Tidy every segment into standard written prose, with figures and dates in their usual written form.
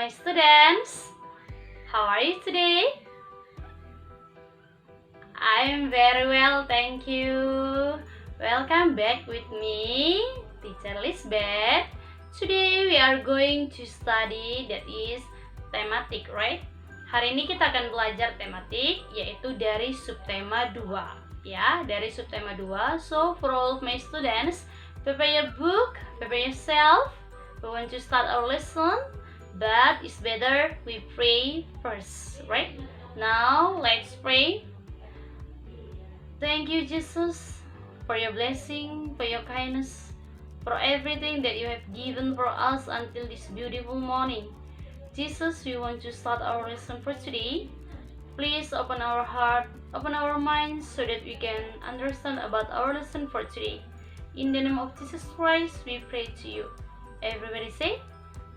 my students. How are you today? I'm very well, thank you. Welcome back with me, Teacher Lisbeth. Today we are going to study that is tematik, right? Hari ini kita akan belajar tematik, yaitu dari subtema 2. Ya, dari subtema 2. So for all of my students, prepare your book, prepare yourself. We want to start our lesson, but it's better we pray first, right? Now let's pray. Thank you, Jesus, for your blessing, for your kindness, for everything that you have given for us until this beautiful morning. Jesus, we want to start our lesson for today. Please open our heart, open our minds so that we can understand about our lesson for today. In the name of Jesus Christ, we pray to you. Everybody say,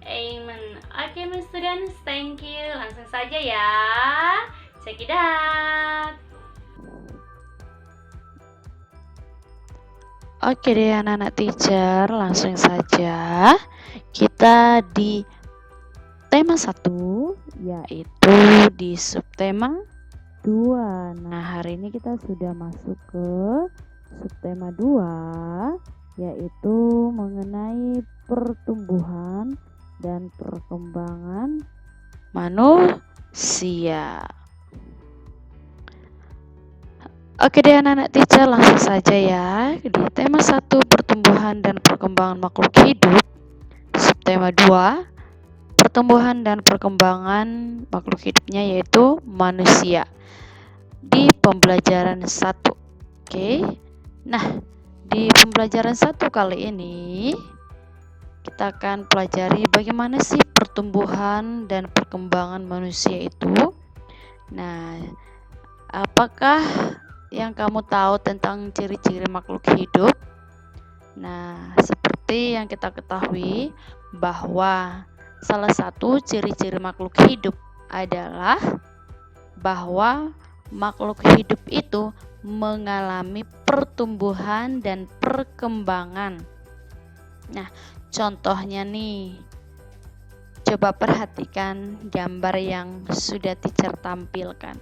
Amen. Okay, my students, thank you. Langsung saja ya. Check it out. Oke deh anak-anak teacher, langsung saja kita di tema 1, yaitu di subtema 2. Nah, hari ini kita sudah masuk ke subtema 2, yaitu mengenai pertumbuhan dan perkembangan manusia. Oke deh anak-anak teacher, langsung saja ya di tema 1, pertumbuhan dan perkembangan makhluk hidup. Subtema 2, pertumbuhan dan perkembangan makhluk hidupnya yaitu manusia, di pembelajaran 1. Oke. Nah, di pembelajaran 1 kali ini kita akan pelajari bagaimana sih pertumbuhan dan perkembangan manusia itu. Nah, apakah yang kamu tahu tentang ciri-ciri makhluk hidup? Nah, seperti yang kita ketahui bahwa salah satu ciri-ciri makhluk hidup adalah bahwa makhluk hidup itu mengalami pertumbuhan dan perkembangan. Nah, contohnya nih, coba perhatikan gambar yang sudah teacher tampilkan.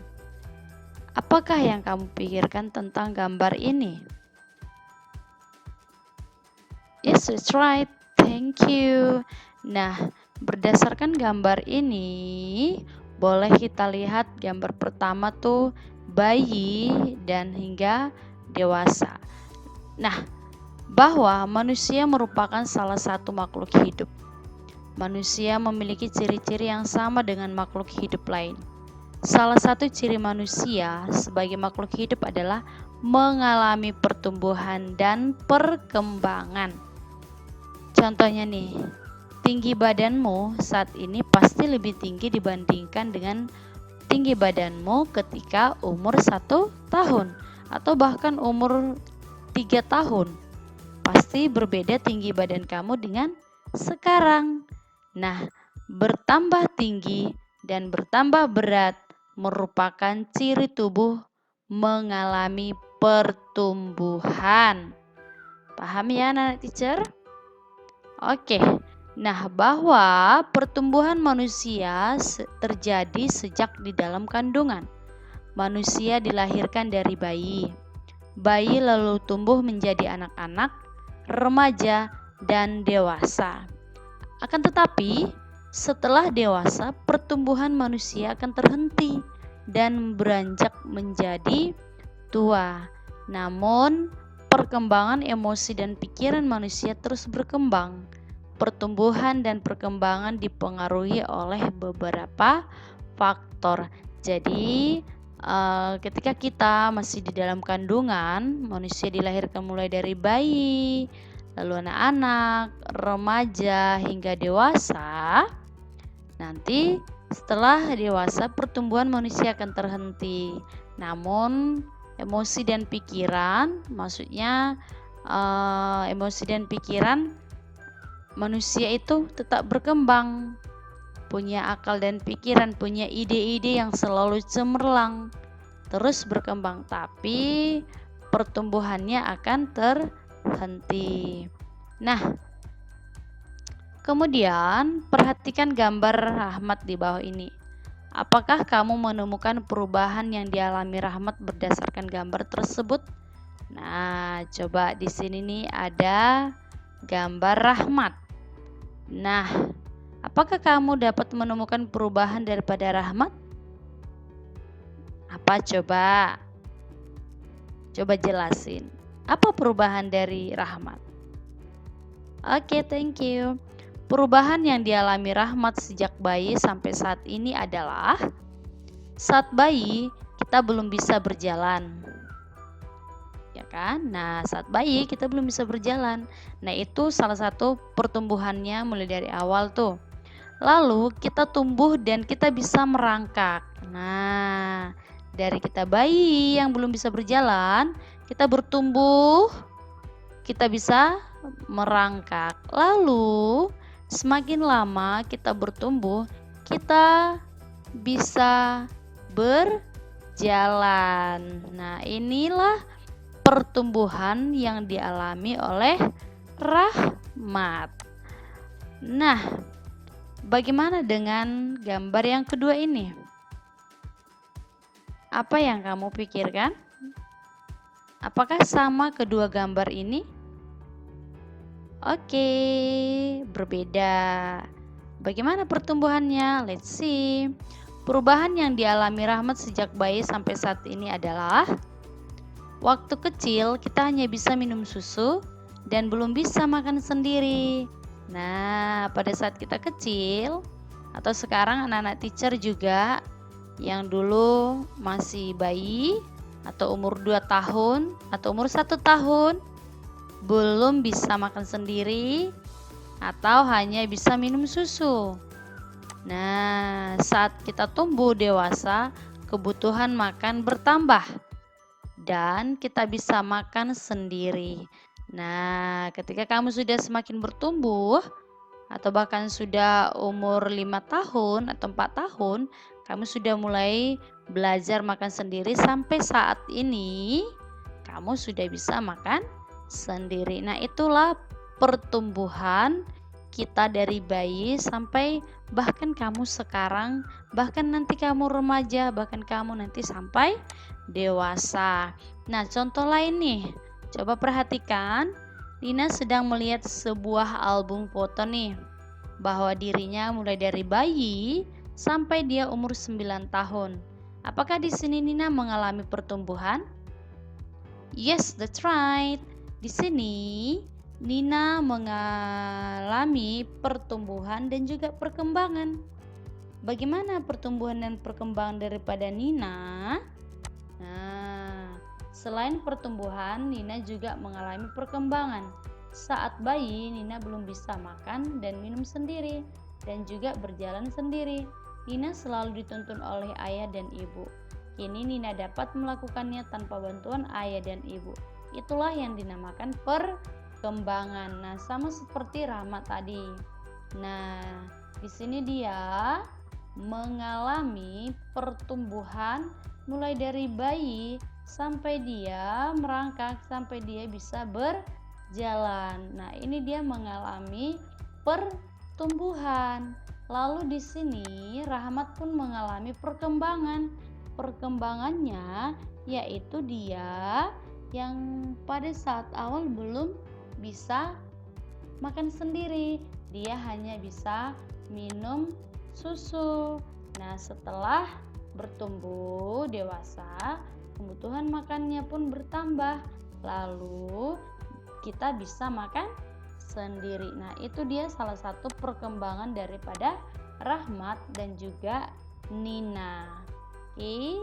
Apakah yang kamu pikirkan tentang gambar ini? Yes, that's right. Thank you. Nah, berdasarkan gambar ini, boleh kita lihat gambar pertama tuh bayi dan hingga dewasa. Nah, bahwa manusia merupakan salah satu makhluk hidup. Manusia memiliki ciri-ciri yang sama dengan makhluk hidup lain. Salah satu ciri manusia sebagai makhluk hidup adalah mengalami pertumbuhan dan perkembangan. Contohnya nih, tinggi badanmu saat ini pasti lebih tinggi dibandingkan dengan tinggi badanmu ketika umur 1 tahun atau bahkan umur 3 tahun. Pasti berbeda tinggi badan kamu dengan sekarang. Nah, bertambah tinggi dan bertambah berat merupakan ciri tubuh mengalami pertumbuhan. Paham ya anak teacher? Oke. Nah, bahwa pertumbuhan manusia terjadi sejak di dalam kandungan. Manusia dilahirkan dari bayi. Bayi lalu tumbuh menjadi anak-anak, remaja, dan dewasa. Akan tetapi, setelah dewasa, pertumbuhan manusia akan terhenti dan beranjak menjadi tua. Namun, perkembangan emosi dan pikiran manusia terus berkembang. Pertumbuhan dan perkembangan dipengaruhi oleh beberapa faktor. Jadi, ketika kita masih di dalam kandungan, manusia dilahirkan mulai dari bayi, lalu anak-anak, remaja, hingga dewasa. Nanti setelah dewasa pertumbuhan manusia akan terhenti. Namun emosi dan pikiran, maksudnya emosi dan pikiran manusia itu tetap berkembang. Punya akal dan pikiran, punya ide-ide yang selalu cemerlang, terus berkembang, tapi pertumbuhannya akan terhenti. Nah, Kemudian, perhatikan gambar Rahmat di bawah ini. Apakah kamu menemukan perubahan yang dialami Rahmat berdasarkan gambar tersebut? Nah, coba di sini nih ada gambar Rahmat. Nah, apakah kamu dapat menemukan perubahan daripada Rahmat? Apa coba? Coba jelasin. Apa perubahan dari Rahmat? Oke, thank you. Perubahan yang dialami Rahmat sejak bayi sampai saat ini adalah saat bayi kita belum bisa berjalan. Ya kan? Nah, saat bayi kita belum bisa berjalan. Nah, itu salah satu pertumbuhannya mulai dari awal tuh. Lalu kita tumbuh dan kita bisa merangkak. Nah, dari kita bayi yang belum bisa berjalan, kita bertumbuh, kita bisa merangkak. Lalu semakin lama kita bertumbuh, kita bisa berjalan. Nah, inilah pertumbuhan yang dialami oleh Rahmat. Nah, bagaimana dengan gambar yang kedua ini? Apa yang kamu pikirkan? Apakah sama kedua gambar ini? Oke, berbeda. Bagaimana pertumbuhannya? Let's see. Perubahan yang dialami Rahmat sejak bayi sampai saat ini adalah waktu kecil kita hanya bisa minum susu dan belum bisa makan sendiri. Nah, pada saat kita kecil atau sekarang anak-anak teacher juga yang dulu masih bayi atau umur 2 tahun atau umur 1 tahun belum bisa makan sendiri atau hanya bisa minum susu. Nah, saat kita tumbuh dewasa, kebutuhan makan bertambah dan kita bisa makan sendiri. Nah, ketika kamu sudah semakin bertumbuh atau bahkan sudah umur 5 tahun atau 4 tahun, kamu sudah mulai belajar makan sendiri sampai saat ini kamu sudah bisa makan sendiri. Nah, itulah pertumbuhan kita dari bayi sampai bahkan kamu sekarang, bahkan nanti kamu remaja, bahkan kamu nanti sampai dewasa. Nah, contoh lain nih. Coba perhatikan, Nina sedang melihat sebuah album foto nih, bahwa dirinya mulai dari bayi sampai dia umur 9 tahun. Apakah di sini Nina mengalami pertumbuhan? Yes, that's right. Di sini Nina mengalami pertumbuhan dan juga perkembangan. Bagaimana pertumbuhan dan perkembangan daripada Nina? Nah, selain pertumbuhan, Nina juga mengalami perkembangan. Saat bayi, Nina belum bisa makan dan minum sendiri dan juga berjalan sendiri. Nina selalu dituntun oleh ayah dan ibu. Kini Nina dapat melakukannya tanpa bantuan ayah dan ibu. Itulah yang dinamakan perkembangan. Nah, sama seperti Rahmat tadi. Nah, di sini dia mengalami pertumbuhan mulai dari bayi sampai dia merangkak, sampai dia bisa berjalan. Nah, ini dia mengalami pertumbuhan. Lalu di sini Rahmat pun mengalami perkembangan. Perkembangannya yaitu dia yang pada saat awal belum bisa makan sendiri, dia hanya bisa minum susu. Nah, setelah bertumbuh dewasa, kebutuhan makannya pun bertambah, lalu kita bisa makan sendiri. Nah, itu dia salah satu perkembangan daripada Rahmat dan juga Nina. Oke.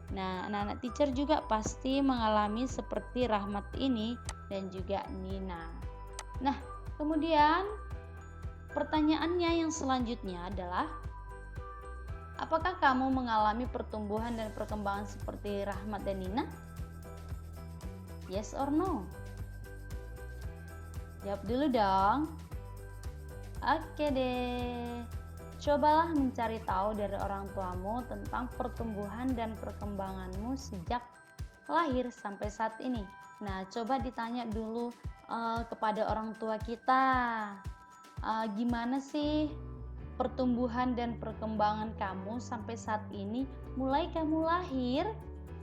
Nah, anak-anak teacher juga pasti mengalami seperti Rahmat ini dan juga Nina. Nah, kemudian pertanyaannya yang selanjutnya adalah, apakah kamu mengalami pertumbuhan dan perkembangan seperti Rahmat dan Nina? Yes or no? Jawab dulu dong. Oke deh. Cobalah mencari tahu dari orang tuamu tentang pertumbuhan dan perkembanganmu sejak lahir sampai saat ini. Nah, coba ditanya dulu kepada orang tua kita. Gimana sih pertumbuhan dan perkembangan kamu sampai saat ini, mulai kamu lahir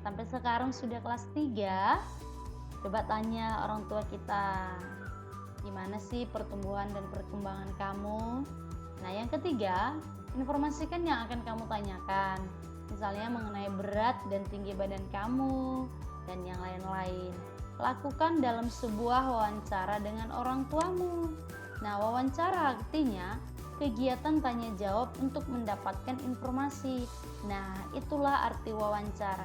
sampai sekarang sudah kelas 3? Coba tanya orang tua kita, gimana sih pertumbuhan dan perkembangan kamu? Nah, yang ketiga, informasikan yang akan kamu tanyakan, misalnya mengenai berat dan tinggi badan kamu dan yang lain-lain. Lakukan dalam sebuah wawancara dengan orang tuamu. Nah, wawancara artinya kegiatan tanya jawab untuk mendapatkan informasi. Nah, itulah arti wawancara.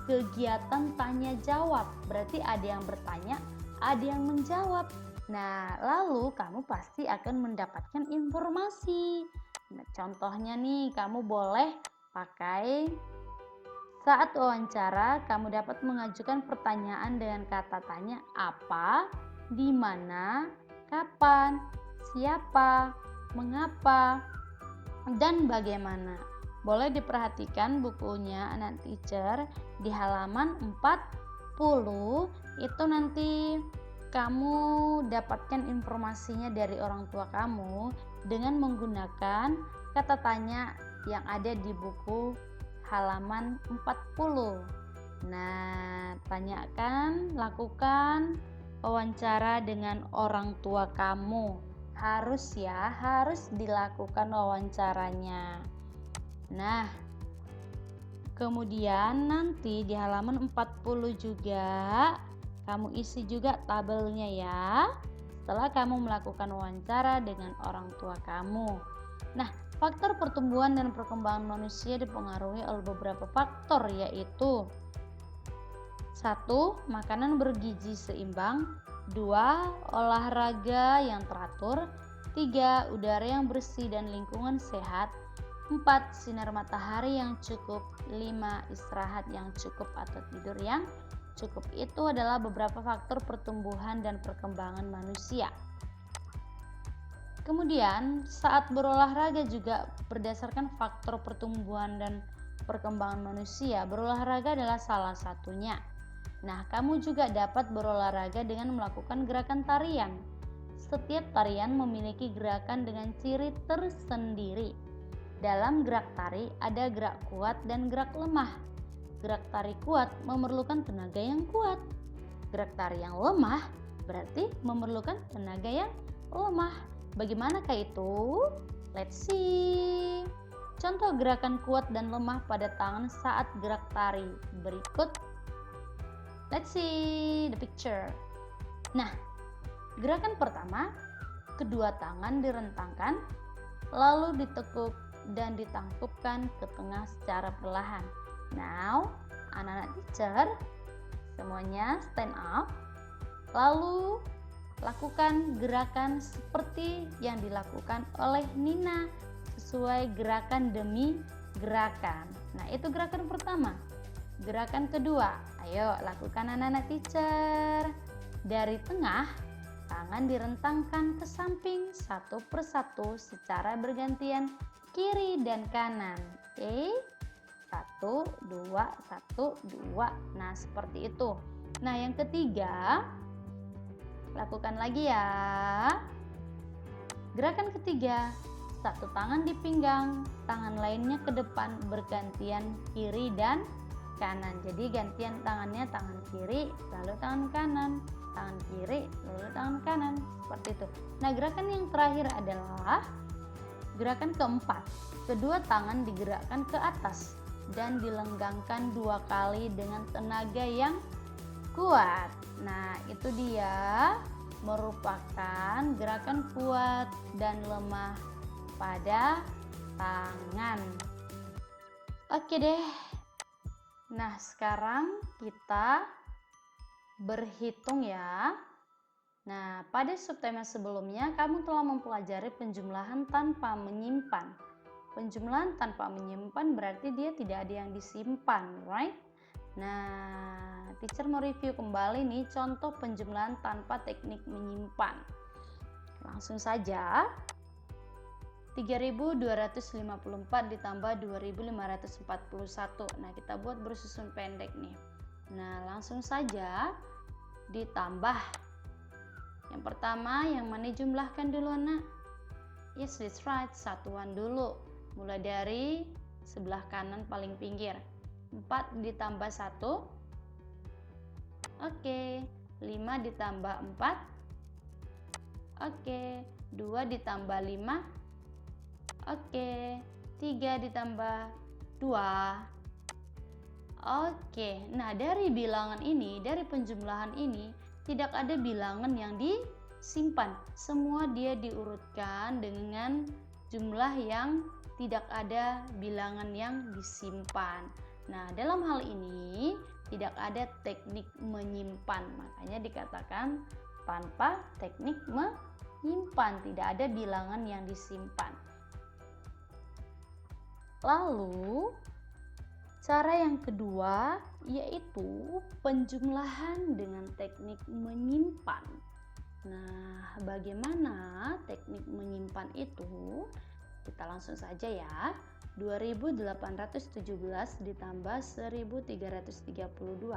Kegiatan tanya jawab, berarti ada yang bertanya, ada yang menjawab. Nah, lalu kamu pasti akan mendapatkan informasi. Nah, contohnya nih, kamu boleh pakai saat wawancara, kamu dapat mengajukan pertanyaan dengan kata tanya apa, di mana, kapan, siapa, mengapa, dan bagaimana. Boleh diperhatikan bukunya anak teacher di halaman 40, itu nanti kamu dapatkan informasinya dari orang tua kamu dengan menggunakan kata tanya yang ada di buku halaman 40. Nah, tanyakan, lakukan wawancara dengan orang tua kamu. Harus dilakukan wawancaranya. Nah, kemudian nanti di halaman 40 juga kamu isi juga tabelnya ya, setelah kamu melakukan wawancara dengan orang tua kamu. Nah, faktor pertumbuhan dan perkembangan manusia dipengaruhi oleh beberapa faktor, yaitu 1. Makanan bergizi seimbang, 2. Olahraga yang teratur, 3. Udara yang bersih dan lingkungan sehat, 4. Sinar matahari yang cukup, 5. Istirahat yang cukup atau tidur yang cukup. Itu adalah beberapa faktor pertumbuhan dan perkembangan manusia. Kemudian saat berolahraga juga berdasarkan faktor pertumbuhan dan perkembangan manusia. Berolahraga adalah salah satunya. Nah, kamu juga dapat berolahraga dengan melakukan gerakan tarian. Setiap tarian memiliki gerakan dengan ciri tersendiri. Dalam gerak tari ada gerak kuat dan gerak lemah. Gerak tari kuat memerlukan tenaga yang kuat. Gerak tari yang lemah berarti memerlukan tenaga yang lemah. Bagaimanakah itu? Let's see. Contoh gerakan kuat dan lemah pada tangan saat gerak tari berikut. Let's see the picture. Nah, gerakan pertama, kedua tangan direntangkan, lalu ditekuk dan ditangkupkan ke tengah secara perlahan. Now, anak-anak teacher, semuanya stand up, lalu lakukan gerakan seperti yang dilakukan oleh Nina, sesuai gerakan demi gerakan. Nah, itu gerakan pertama. Gerakan kedua, ayo lakukan anak-anak teacher. Dari tengah, tangan direntangkan ke samping satu persatu secara bergantian kiri dan kanan. Oke, 1, 2, 1, 2. Nah, seperti itu. Nah, yang ketiga, lakukan lagi ya. Gerakan ketiga, satu tangan di pinggang, tangan lainnya ke depan bergantian kiri dan kanan. Jadi gantian tangannya tangan kiri lalu tangan kanan, tangan kiri lalu tangan kanan, seperti itu. Nah, gerakan yang terakhir adalah gerakan keempat. Kedua tangan digerakkan ke atas dan dilenggangkan 2 kali dengan tenaga yang kuat. Nah, itu dia merupakan gerakan kuat dan lemah pada tangan. Oke deh. Nah, sekarang kita berhitung ya. Nah, pada subtema sebelumnya kamu telah mempelajari penjumlahan tanpa menyimpan. Penjumlahan tanpa menyimpan berarti dia tidak ada yang disimpan, right? Nah, teacher mau review kembali nih contoh penjumlahan tanpa teknik menyimpan. Langsung saja. 3.254 ditambah 2.541. Nah, kita buat bersusun pendek nih. Nah, langsung saja ditambah. Yang pertama, yang mana jumlahkan dulu, Nak? Yes, that's right. Satuan dulu. Mulai dari sebelah kanan paling pinggir. 4 ditambah 1. Oke. 5 ditambah 4. Oke. 2 ditambah 5. Oke. 3 ditambah 2. Oke. Nah, dari bilangan ini, dari penjumlahan ini, tidak ada bilangan yang disimpan. Semua dia diurutkan dengan jumlah yang tidak ada bilangan yang disimpan. Nah, dalam hal ini tidak ada teknik menyimpan. Makanya dikatakan tanpa teknik menyimpan, tidak ada bilangan yang disimpan. Lalu cara yang kedua yaitu penjumlahan dengan teknik menyimpan. Nah, bagaimana teknik menyimpan itu? Kita langsung saja ya. 2817 ditambah 1332.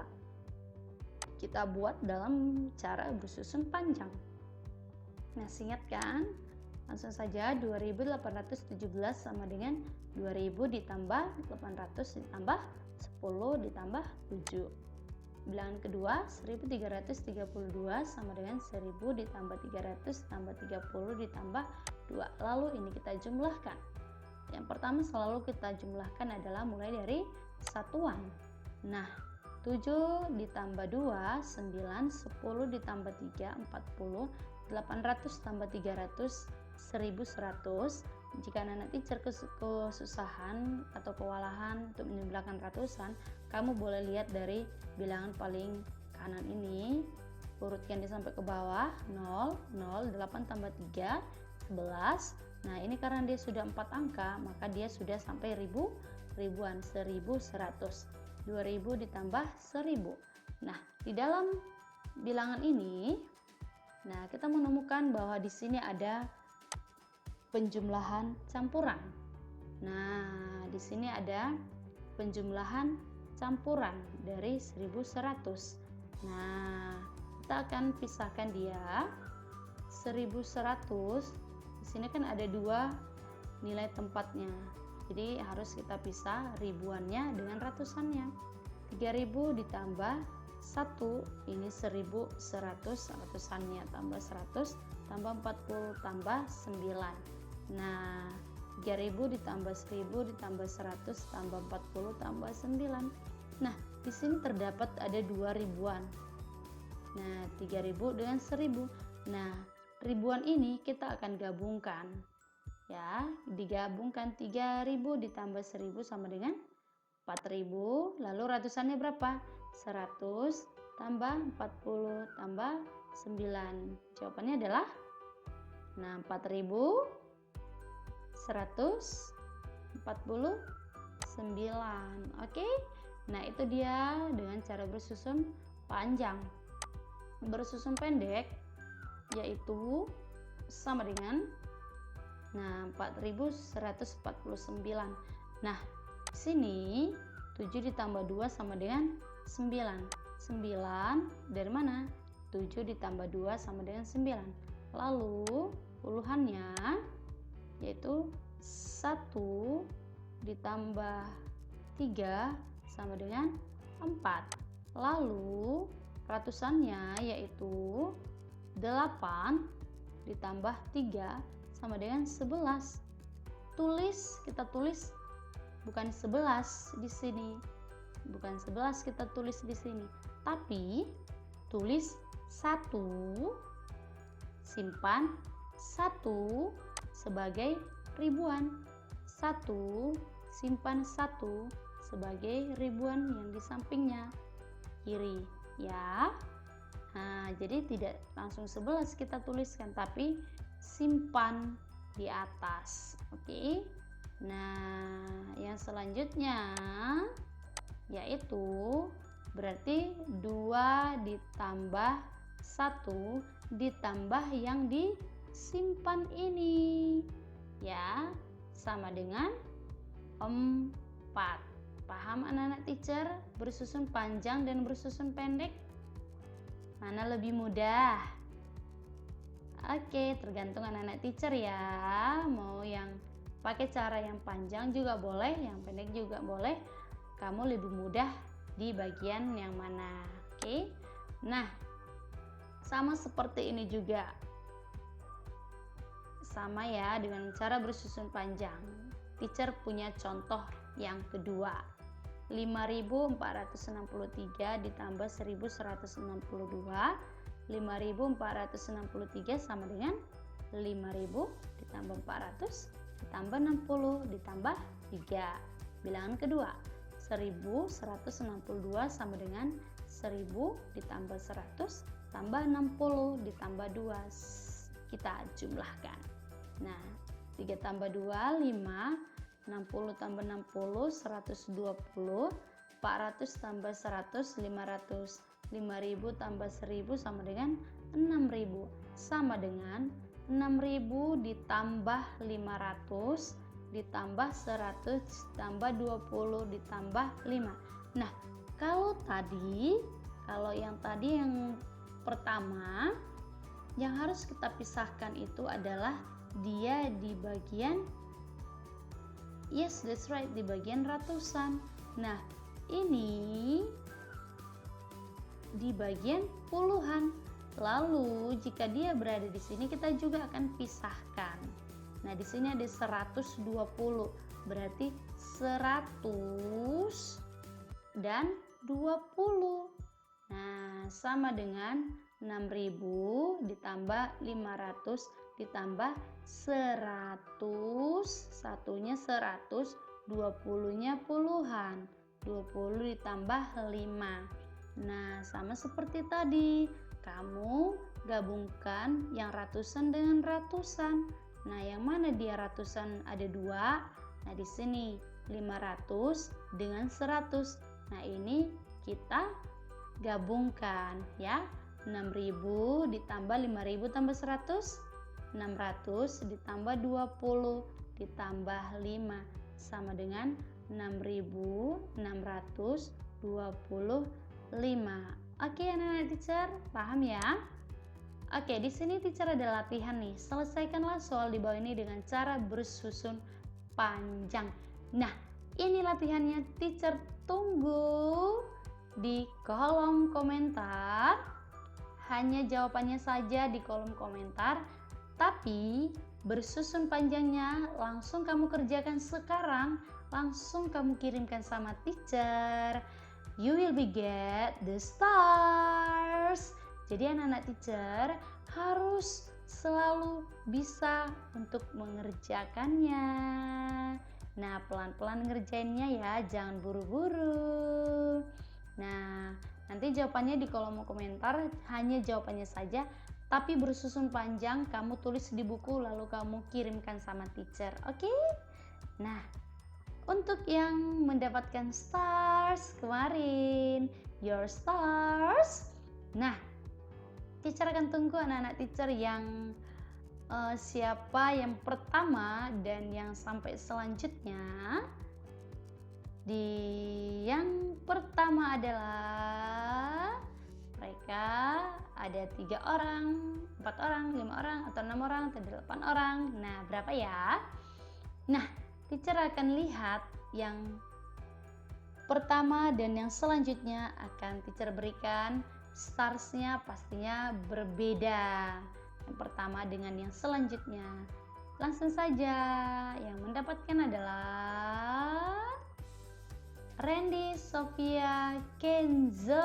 Kita buat dalam cara bersusun panjang. Nah, ingat kan? Langsung saja 2817 sama dengan 2000 ditambah 800 ditambah 10 ditambah 7. Bilangan kedua 1332 sama dengan 1000 ditambah 300 tambah 30 ditambah 2. Lalu ini kita jumlahkan. Yang pertama selalu kita jumlahkan adalah mulai dari satuan. Nah, 7 ditambah 2 9, 10 ditambah 3 40, 800 tambah 300 1100. Jika anak teacher kesusahan atau kewalahan untuk menjumlahkan ratusan, kamu boleh lihat dari bilangan paling kanan ini, urutkan dia sampai ke bawah. 0 0 8 tambah 3 11. Nah, ini karena dia sudah 4 angka, maka dia sudah sampai ribuan, 1100. 2000 ditambah 1000. Nah, di dalam bilangan ini, nah kita menemukan bahwa di sini ada penjumlahan campuran. Nah, di sini ada penjumlahan campuran dari 1100. Nah, kita akan pisahkan dia. 1100 di sini kan ada 2 nilai tempatnya. Jadi harus kita pisah ribuannya dengan ratusannya. 3000 ditambah 1, ini 1100 ratusannya, tambah 100 tambah 40 tambah 9. Nah, 3000 ditambah 1000 ditambah 100 tambah 40 tambah 9. Nah, di sini terdapat ada 2 ribuan. Nah, 3000 dengan 1000. Nah, ribuan ini kita akan gabungkan. Ya, digabungkan 3000 ditambah 1000 sama dengan 4000. Lalu ratusannya berapa? 100 tambah 40 tambah 9. Jawabannya adalah 4149. Oke. Nah, itu dia dengan cara bersusun panjang. Bersusun pendek yaitu sama dengan 4149. Nah, di sini 7 ditambah 2 sama dengan 9. 9 dari mana? 7 ditambah 2 sama dengan 9. Lalu puluhannya yaitu 1 ditambah 3 sama dengan 4. Lalu ratusannya yaitu 8 ditambah 3 sama dengan 11. Kita tulis bukan 11 di sini. Bukan 11 kita tulis di sini, tapi tulis 1, simpan 1 sebagai ribuan. 1 simpan 1 sebagai ribuan yang di sampingnya kiri, ya. Nah, jadi tidak langsung 11 kita tuliskan, tapi simpan di atas. Oke. Nah, yang selanjutnya yaitu berarti 2 ditambah 1 ditambah yang disimpan ini, ya, sama dengan 4. Paham anak-anak teacher? Bersusun panjang dan bersusun pendek, mana lebih mudah? Oke, tergantung anak-anak teacher ya. Mau yang pakai cara yang panjang juga boleh, yang pendek juga boleh. Kamu lebih mudah di bagian yang mana. Oke. Nah, sama seperti ini juga. Sama ya dengan cara bersusun panjang. Teacher punya contoh yang kedua. 5.463 ditambah 1.162. 5.463 sama dengan 5.000 ditambah 400 ditambah 60 ditambah 3. Bilangan kedua, 1.162 sama dengan 1.000 ditambah 100 tambah 60 ditambah 2. Kita jumlahkan. Nah, 3 tambah 2, 5. 60 tambah 60, 120. 400 tambah 100, 500. 5.000 tambah 1.000 sama dengan 6.000. Sama dengan 6.000 ditambah 500 ditambah 100 ditambah 20 ditambah 5. Nah, kalau yang tadi yang pertama, yang harus kita pisahkan itu adalah dia di bagian, yes, that's right, di bagian ratusan. Nah, ini di bagian puluhan. Lalu jika dia berada di sini, kita juga akan pisahkan. Nah, di sini ada 120, berarti 100 dan 20. Nah, sama dengan 6.000 ditambah 500 ditambah 100, satunya 100, 20-nya puluhan. 20 ditambah 5. Nah, sama seperti tadi, kamu gabungkan yang ratusan dengan ratusan. Nah, yang mana dia ratusan ada 2? Nah, di sini 500 dengan 100. Nah, ini kita gabungkan ya. 6.000 ditambah 5.000 tambah 100, 600 ditambah 20 ditambah 5 sama dengan 6.625. Oke, anak-anak teacher, paham ya? Oke, di sini teacher ada latihan nih. Selesaikanlah soal di bawah ini dengan cara bersusun panjang. Nah, ini latihannya, teacher tunggu di kolom komentar. Hanya jawabannya saja di kolom komentar, tapi bersusun panjangnya langsung kamu kerjakan sekarang, langsung kamu kirimkan sama teacher. You will be get the stars. Jadi anak-anak teacher harus selalu bisa untuk mengerjakannya. Nah, pelan-pelan ngerjainnya ya, jangan buru-buru. Nah, nanti jawabannya di kolom komentar, hanya jawabannya saja, tapi bersusun panjang, kamu tulis di buku lalu kamu kirimkan sama teacher. Oke? Nah, untuk yang mendapatkan stars kemarin, your stars. Nah, teacher akan tunggu anak-anak teacher yang siapa yang pertama dan yang sampai selanjutnya. Yang pertama adalah mereka ada 3 orang, 4 orang, 5 orang, atau 6 orang, atau 8 orang. Nah, berapa ya? Nah, teacher akan lihat yang pertama dan yang selanjutnya akan teacher berikan starsnya pastinya berbeda. Yang pertama dengan yang selanjutnya. Langsung saja, yang mendapatkan adalah Randy, Sofia, Kenzo.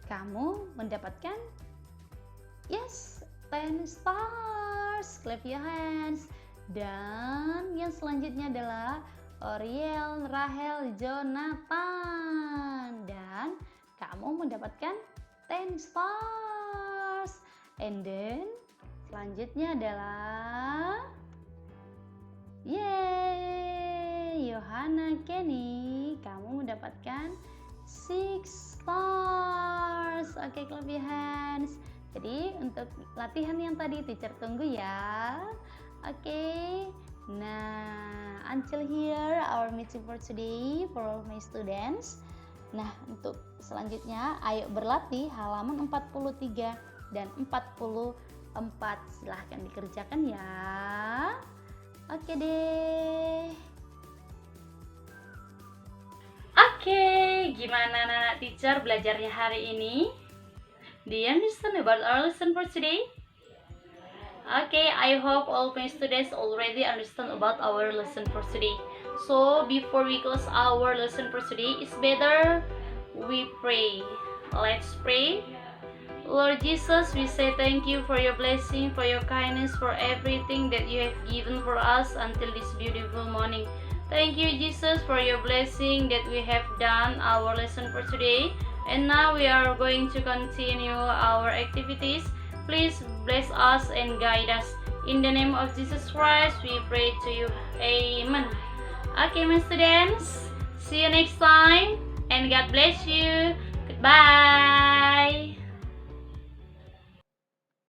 Kamu mendapatkan 10 stars. Clap your hands. Dan yang selanjutnya adalah Oriel, Rahel, Jonathan. Dan kamu mendapatkan 10 stars. And then selanjutnya adalah Yohana Kenny, kamu mendapatkan 6 stars. Oke, clap your hands. Jadi untuk latihan yang tadi teacher tunggu ya. Oke. Nah, until here our meeting for today for all my students. Nah, untuk selanjutnya ayo berlatih halaman 43. dan 44. Silahkan dikerjakan ya. Oke deh. Oke, gimana anak teacher belajarnya hari ini? Do you understand about our lesson for today? Okay, I hope all my students already understand about our lesson for today. So before we close our lesson for today, it's better we pray. Let's pray. Lord Jesus, we say thank you for your blessing, for your kindness, for everything that you have given for us until this beautiful morning. Thank you, Jesus, for your blessing that we have done our lesson for today. And now we are going to continue our activities. Please bless us and guide us. In the name of Jesus Christ, we pray to you. Amen. Okay, my students, see you next time, and God bless you. Goodbye.